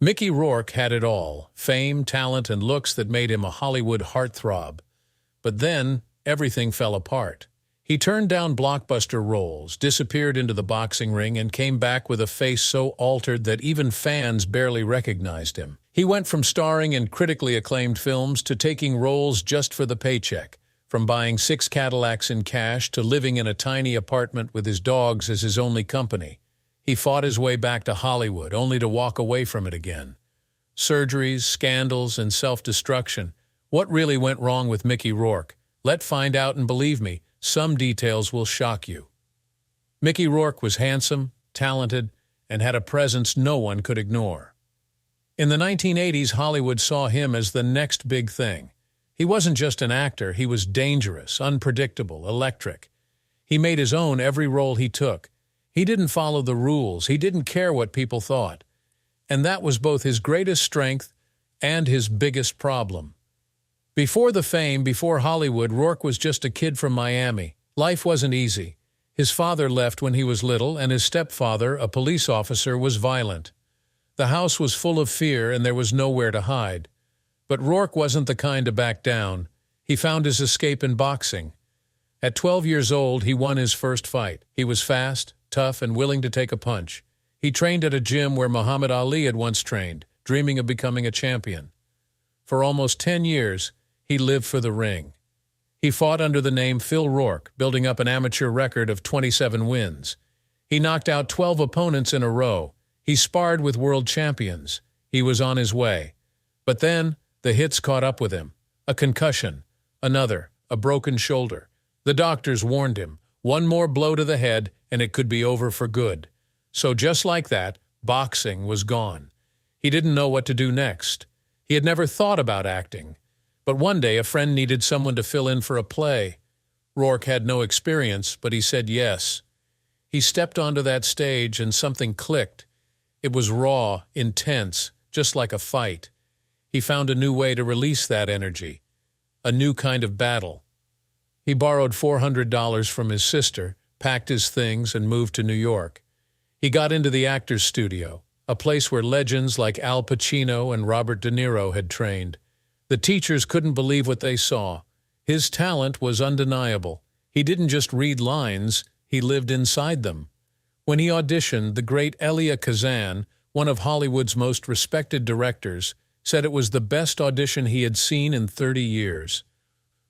Mickey Rourke had it all: fame, talent, and looks that made him a Hollywood heartthrob. But then, everything fell apart. He turned down blockbuster roles, disappeared into the boxing ring, and came back with a face so altered that even fans barely recognized him. He went from starring in critically acclaimed films to taking roles just for the paycheck, from buying 6 Cadillacs in cash to living in a tiny apartment with his dogs as his only company. He fought his way back to Hollywood, only to walk away from it again. Surgeries, scandals, and self-destruction. What really went wrong with Mickey Rourke? Let's find out, and believe me, some details will shock you. Mickey Rourke was handsome, talented, and had a presence no one could ignore. In the 1980s, Hollywood saw him as the next big thing. He wasn't just an actor, he was dangerous, unpredictable, electric. He made his own every role he took. He didn't follow the rules, he didn't care what people thought. And that was both his greatest strength and his biggest problem. Before the fame, before Hollywood, Rourke was just a kid from Miami. Life wasn't easy. His father left when he was little, and his stepfather, a police officer, was violent. The house was full of fear, and there was nowhere to hide. But Rourke wasn't the kind to back down. He found his escape in boxing. At 12 years old, he won his first fight. He was fast, tough, and willing to take a punch. He trained at a gym where Muhammad Ali had once trained, dreaming of becoming a champion. For almost 10 years, he lived for the ring. He fought under the name Phil Rourke, building up an amateur record of 27 wins. He knocked out 12 opponents in a row. He sparred with world champions. He was on his way. But then, the hits caught up with him. A concussion, another, a broken shoulder. The doctors warned him, one more blow to the head and it could be over for good. So just like that, boxing was gone. He didn't know what to do next. He had never thought about acting. But one day a friend needed someone to fill in for a play. Rourke had no experience, but he said yes. He stepped onto that stage and something clicked. It was raw, intense, just like a fight. He found a new way to release that energy, a new kind of battle. He borrowed $400 from his sister, packed his things, and moved to New York. He got into the actor's studio, a place where legends like Al Pacino and Robert De Niro had trained. The teachers couldn't believe what they saw. His talent was undeniable. He didn't just read lines, he lived inside them. When he auditioned, the great Elia Kazan, one of Hollywood's most respected directors, said it was the best audition he had seen in 30 years.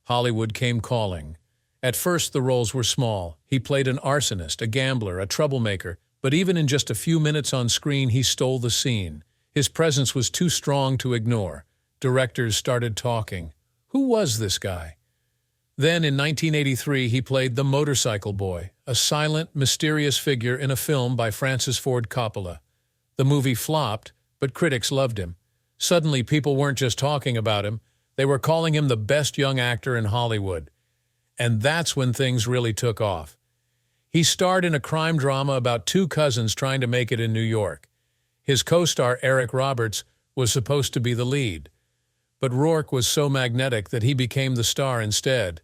Hollywood came calling. At first, the roles were small. He played an arsonist, a gambler, a troublemaker, but even in just a few minutes on screen, he stole the scene. His presence was too strong to ignore. Directors started talking. Who was this guy? Then, in 1983, he played the Motorcycle Boy, a silent, mysterious figure in a film by Francis Ford Coppola. The movie flopped, but critics loved him. Suddenly, people weren't just talking about him. They were calling him the best young actor in Hollywood. And that's when things really took off. He starred in a crime drama about 2 cousins trying to make it in New York. His co-star, Eric Roberts, was supposed to be the lead. But Rourke was so magnetic that he became the star instead.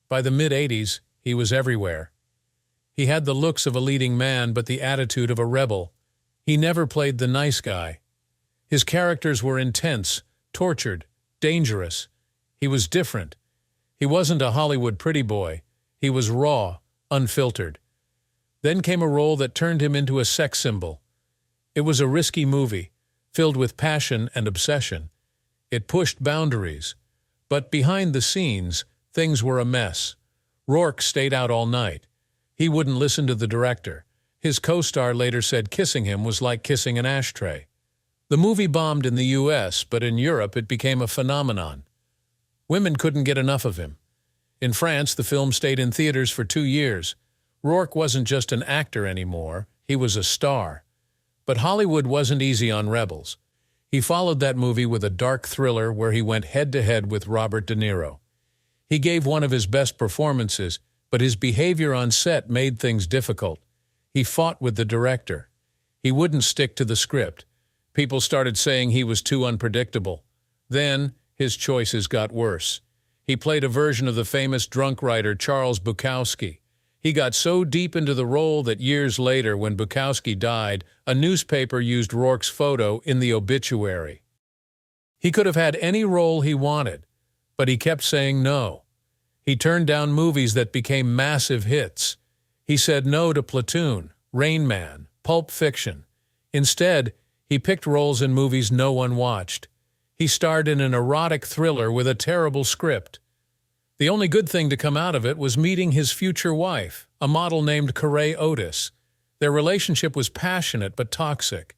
By the mid-'80s, he was everywhere. He had the looks of a leading man, but the attitude of a rebel. He never played the nice guy. His characters were intense, tortured, dangerous. He was different. He wasn't a Hollywood pretty boy. He was raw, unfiltered. Then came a role that turned him into a sex symbol. It was a risky movie, filled with passion and obsession. It pushed boundaries. But behind the scenes, things were a mess. Rourke stayed out all night. He wouldn't listen to the director. His co-star later said kissing him was like kissing an ashtray. The movie bombed in the U.S., but in Europe it became a phenomenon. Women couldn't get enough of him. In France, the film stayed in theaters for 2 years. Rourke wasn't just an actor anymore, he was a star. But Hollywood wasn't easy on rebels. He followed that movie with a dark thriller where he went head-to-head with Robert De Niro. He gave one of his best performances, but his behavior on set made things difficult. He fought with the director. He wouldn't stick to the script. People started saying he was too unpredictable. Then, his choices got worse. He played a version of the famous drunk writer Charles Bukowski. He got so deep into the role that years later, when Bukowski died, a newspaper used Rourke's photo in the obituary. He could have had any role he wanted, but he kept saying no. He turned down movies that became massive hits. He said no to Platoon, Rain Man, Pulp Fiction. Instead, he picked roles in movies no one watched. He starred in an erotic thriller with a terrible script. The only good thing to come out of it was meeting his future wife, a model named Corey Otis. Their relationship was passionate but toxic.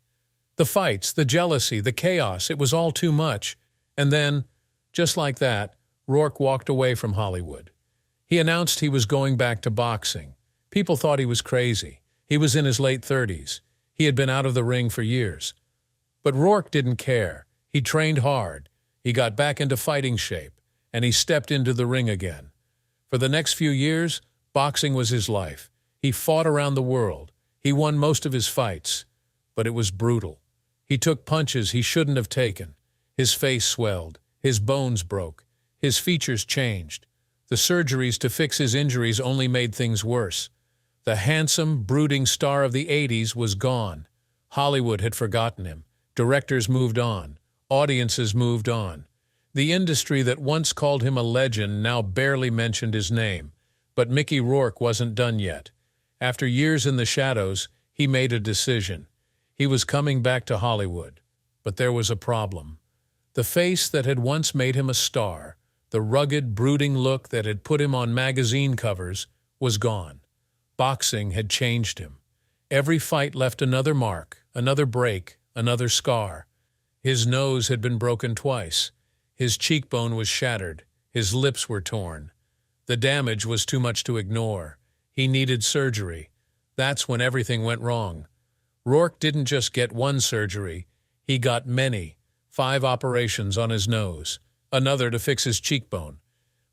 The fights, the jealousy, the chaos, it was all too much. And then, just like that, Rourke walked away from Hollywood. He announced he was going back to boxing. People thought he was crazy. He was in his late 30s. He had been out of the ring for years. But Rourke didn't care. He trained hard. He got back into fighting shape, and he stepped into the ring again. For the next few years, boxing was his life. He fought around the world. He won most of his fights, but it was brutal. He took punches he shouldn't have taken. His face swelled. His bones broke. His features changed. The surgeries to fix his injuries only made things worse. The handsome, brooding star of the 80s was gone. Hollywood had forgotten him. Directors moved on. Audiences moved on. The industry that once called him a legend now barely mentioned his name. But Mickey Rourke wasn't done yet. After years in the shadows, he made a decision. He was coming back to Hollywood. But there was a problem. The face that had once made him a star, the rugged, brooding look that had put him on magazine covers, was gone. Boxing had changed him. Every fight left another mark, another break, another scar. His nose had been broken twice. His cheekbone was shattered. His lips were torn. The damage was too much to ignore. He needed surgery. That's when everything went wrong. Rourke didn't just get one surgery. He got many. 5 operations on his nose. Another to fix his cheekbone.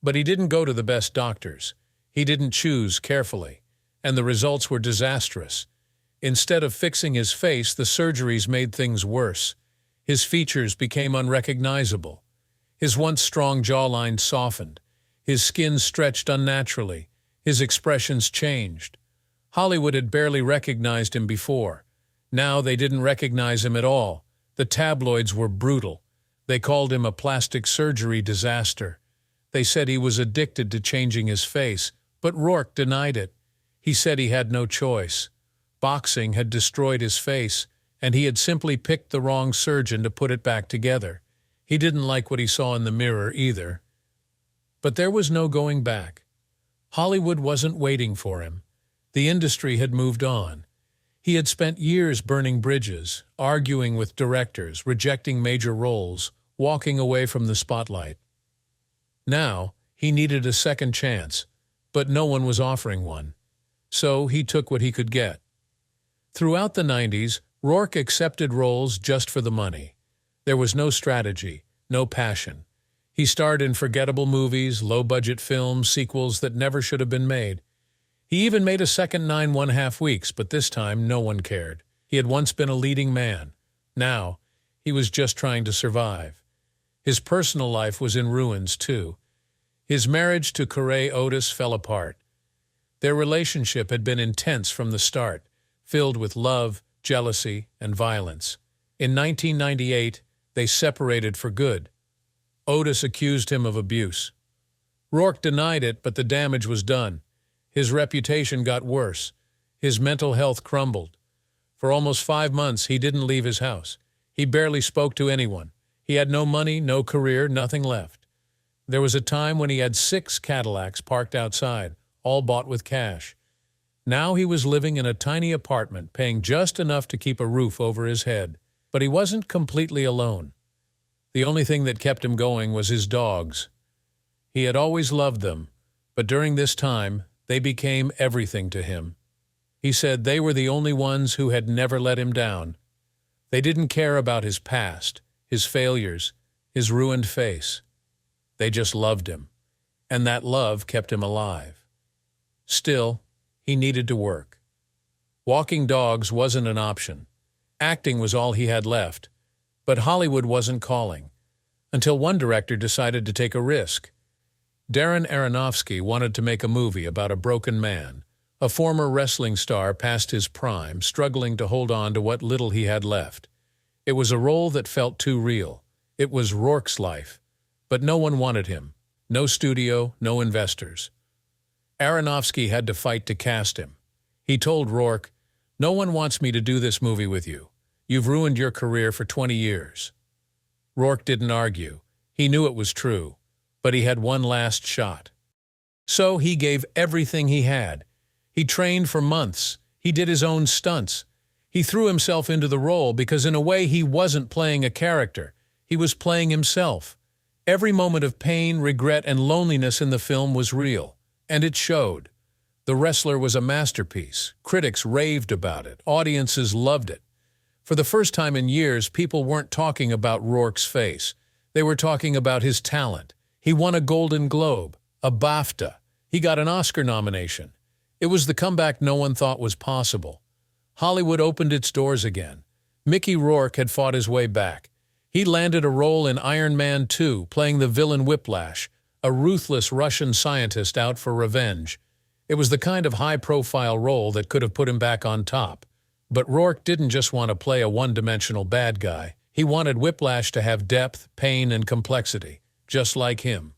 But he didn't go to the best doctors. He didn't choose carefully. And the results were disastrous. Instead of fixing his face, the surgeries made things worse. His features became unrecognizable. His once strong jawline softened. His skin stretched unnaturally. His expressions changed. Hollywood had barely recognized him before. Now they didn't recognize him at all. The tabloids were brutal. They called him a plastic surgery disaster. They said he was addicted to changing his face, but Rourke denied it. He said he had no choice. Boxing had destroyed his face, and he had simply picked the wrong surgeon to put it back together. He didn't like what he saw in the mirror either. But there was no going back. Hollywood wasn't waiting for him. The industry had moved on. He had spent years burning bridges, arguing with directors, rejecting major roles, walking away from the spotlight. Now, he needed a second chance, but no one was offering one. So he took what he could get. Throughout the 90s, Rourke accepted roles just for the money. There was no strategy, no passion. He starred in forgettable movies, low-budget films, sequels that never should have been made. He even made a second 9 1/2 weeks, but this time no one cared. He had once been a leading man. Now, he was just trying to survive. His personal life was in ruins, too. His marriage to Corey Otis fell apart. Their relationship had been intense from the start, filled with love, jealousy, and violence. In 1998, they separated for good. Otis accused him of abuse. Rourke denied it, but the damage was done. His reputation got worse. His mental health crumbled. For almost 5 months, he didn't leave his house. He barely spoke to anyone. He had no money, no career, nothing left. There was a time when he had 6 Cadillacs parked outside, all bought with cash. Now he was living in a tiny apartment, paying just enough to keep a roof over his head. But he wasn't completely alone. The only thing that kept him going was his dogs. He had always loved them, but during this time, they became everything to him. He said they were the only ones who had never let him down. They didn't care about his past, his failures, his ruined face. They just loved him, and that love kept him alive. Still, he needed to work. Walking dogs wasn't an option. Acting was all he had left. But Hollywood wasn't calling, until one director decided to take a risk. Darren Aronofsky wanted to make a movie about a broken man, a former wrestling star past his prime, struggling to hold on to what little he had left. It was a role that felt too real. It was Rourke's life. But no one wanted him. No studio, no investors. Aronofsky had to fight to cast him. He told Rourke, "No one wants me to do this movie with you. You've ruined your career for 20 years. Rourke didn't argue. He knew it was true, but he had one last shot. So he gave everything he had. He trained for months. He did his own stunts. He threw himself into the role because in a way he wasn't playing a character. He was playing himself. Every moment of pain, regret, and loneliness in the film was real, and it showed. The Wrestler was a masterpiece. Critics raved about it. Audiences loved it. For the first time in years, people weren't talking about Rourke's face. They were talking about his talent. He won a Golden Globe, a BAFTA. He got an Oscar nomination. It was the comeback no one thought was possible. Hollywood opened its doors again. Mickey Rourke had fought his way back. He landed a role in Iron Man 2, playing the villain Whiplash, a ruthless Russian scientist out for revenge. It was the kind of high-profile role that could have put him back on top. But Rourke didn't just want to play a one-dimensional bad guy. He wanted Whiplash to have depth, pain, and complexity, just like him.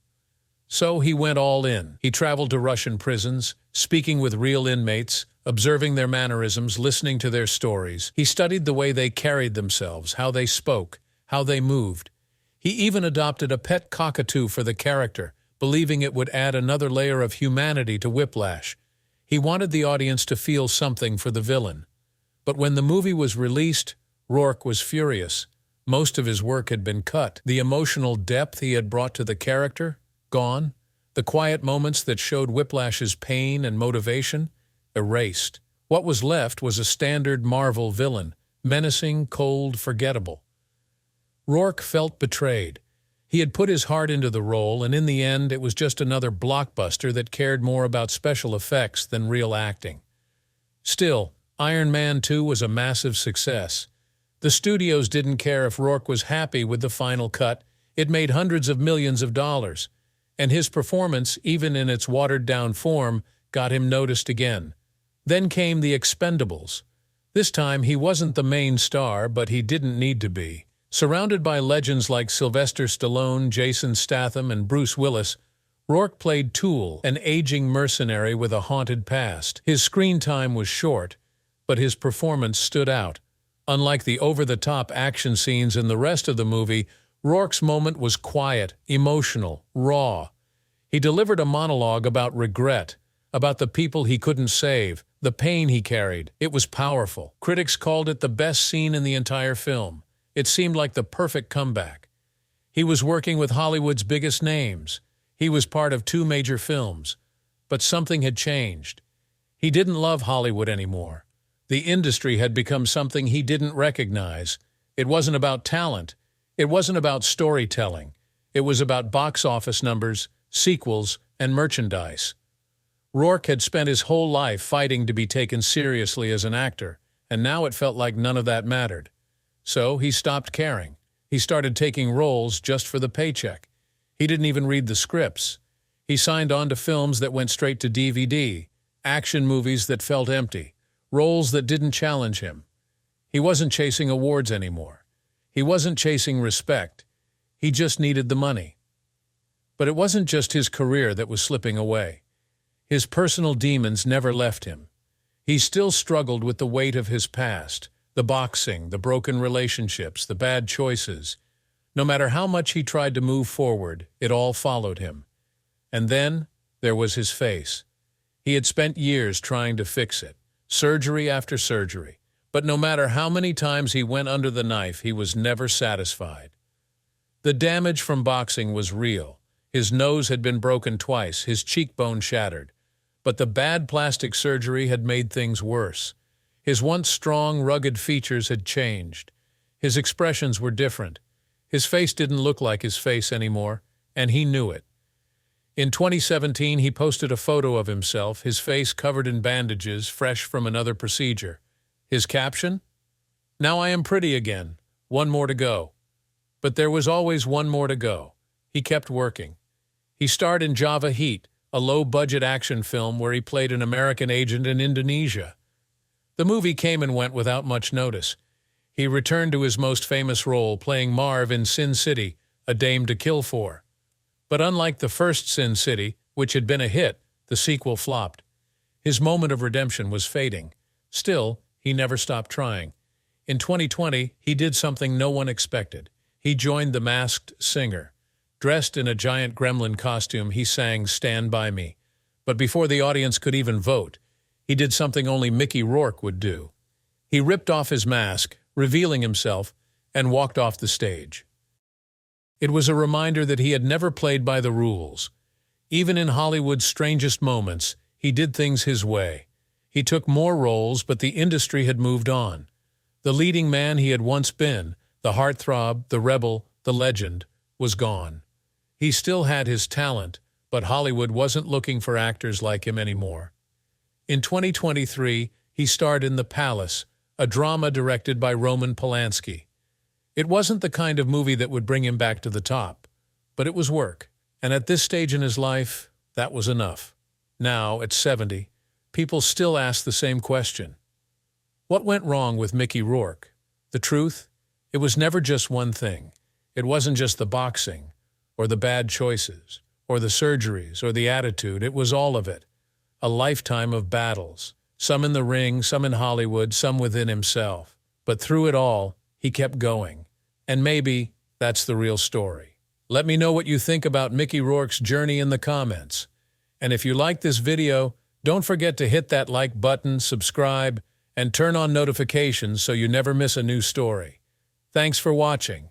So he went all in. He traveled to Russian prisons, speaking with real inmates, observing their mannerisms, listening to their stories. He studied the way they carried themselves, how they spoke, how they moved. He even adopted a pet cockatoo for the character, believing it would add another layer of humanity to Whiplash. He wanted the audience to feel something for the villain. But when the movie was released, Rourke was furious. Most of his work had been cut. The emotional depth he had brought to the character, gone. The quiet moments that showed Whiplash's pain and motivation, erased. What was left was a standard Marvel villain, menacing, cold, forgettable. Rourke felt betrayed. He had put his heart into the role, and in the end it was just another blockbuster that cared more about special effects than real acting. Still, Iron Man 2 was a massive success. The studios didn't care if Rourke was happy with the final cut. It made hundreds of millions of dollars. And his performance, even in its watered-down form, got him noticed again. Then came The Expendables. This time he wasn't the main star, but he didn't need to be. Surrounded by legends like Sylvester Stallone, Jason Statham, and Bruce Willis, Rourke played Tool, an aging mercenary with a haunted past. His screen time was short, but his performance stood out. Unlike the over-the-top action scenes in the rest of the movie, Rourke's moment was quiet, emotional, raw. He delivered a monologue about regret, about the people he couldn't save, the pain he carried. It was powerful. Critics called it the best scene in the entire film. It seemed like the perfect comeback. He was working with Hollywood's biggest names. He was part of 2 major films. But something had changed. He didn't love Hollywood anymore. The industry had become something he didn't recognize. It wasn't about talent. It wasn't about storytelling. It was about box office numbers, sequels, and merchandise. Rourke had spent his whole life fighting to be taken seriously as an actor, and now it felt like none of that mattered. So he stopped caring. He started taking roles just for the paycheck. He didn't even read the scripts. He signed on to films that went straight to DVD, action movies that felt empty, roles that didn't challenge him. He wasn't chasing awards anymore. He wasn't chasing respect. He just needed the money. But it wasn't just his career that was slipping away. His personal demons never left him. He still struggled with the weight of his past, the boxing, the broken relationships, the bad choices. No matter how much he tried to move forward, it all followed him. And then there was his face. He had spent years trying to fix it, surgery after surgery. But no matter how many times he went under the knife, he was never satisfied. The damage from boxing was real. His nose had been broken twice, his cheekbone shattered. But the bad plastic surgery had made things worse. His once strong, rugged features had changed. His expressions were different. His face didn't look like his face anymore, and he knew it. In 2017, he posted a photo of himself, his face covered in bandages, fresh from another procedure. His caption? "Now I am pretty again. One more to go." But there was always one more to go. He kept working. He starred in Java Heat, a low-budget action film where he played an American agent in Indonesia. The movie came and went without much notice. He returned to his most famous role, playing Marv in Sin City, A Dame to Kill For. But unlike the first Sin City, which had been a hit, the sequel flopped. His moment of redemption was fading. Still, he never stopped trying. In 2020, he did something no one expected. He joined The Masked Singer. Dressed in a giant gremlin costume, he sang Stand By Me. But before the audience could even vote, he did something only Mickey Rourke would do. He ripped off his mask, revealing himself, and walked off the stage. It was a reminder that he had never played by the rules. Even in Hollywood's strangest moments, he did things his way. He took more roles, but the industry had moved on. The leading man he had once been, the heartthrob, the rebel, the legend, was gone. He still had his talent, but Hollywood wasn't looking for actors like him anymore. In 2023, he starred in The Palace, a drama directed by Roman Polanski. It wasn't the kind of movie that would bring him back to the top, but it was work. And at this stage in his life, that was enough. Now, at 70, people still ask the same question. What went wrong with Mickey Rourke? The truth? It was never just one thing. It wasn't just the boxing, or the bad choices, or the surgeries, or the attitude. It was all of it. A lifetime of battles, some in the ring, some in Hollywood, some within himself. But through it all, he kept going. And maybe that's the real story. Let me know what you think about Mickey Rourke's journey in the comments. And if you like this video, don't forget to hit that like button, subscribe, and turn on notifications so you never miss a new story. Thanks for watching.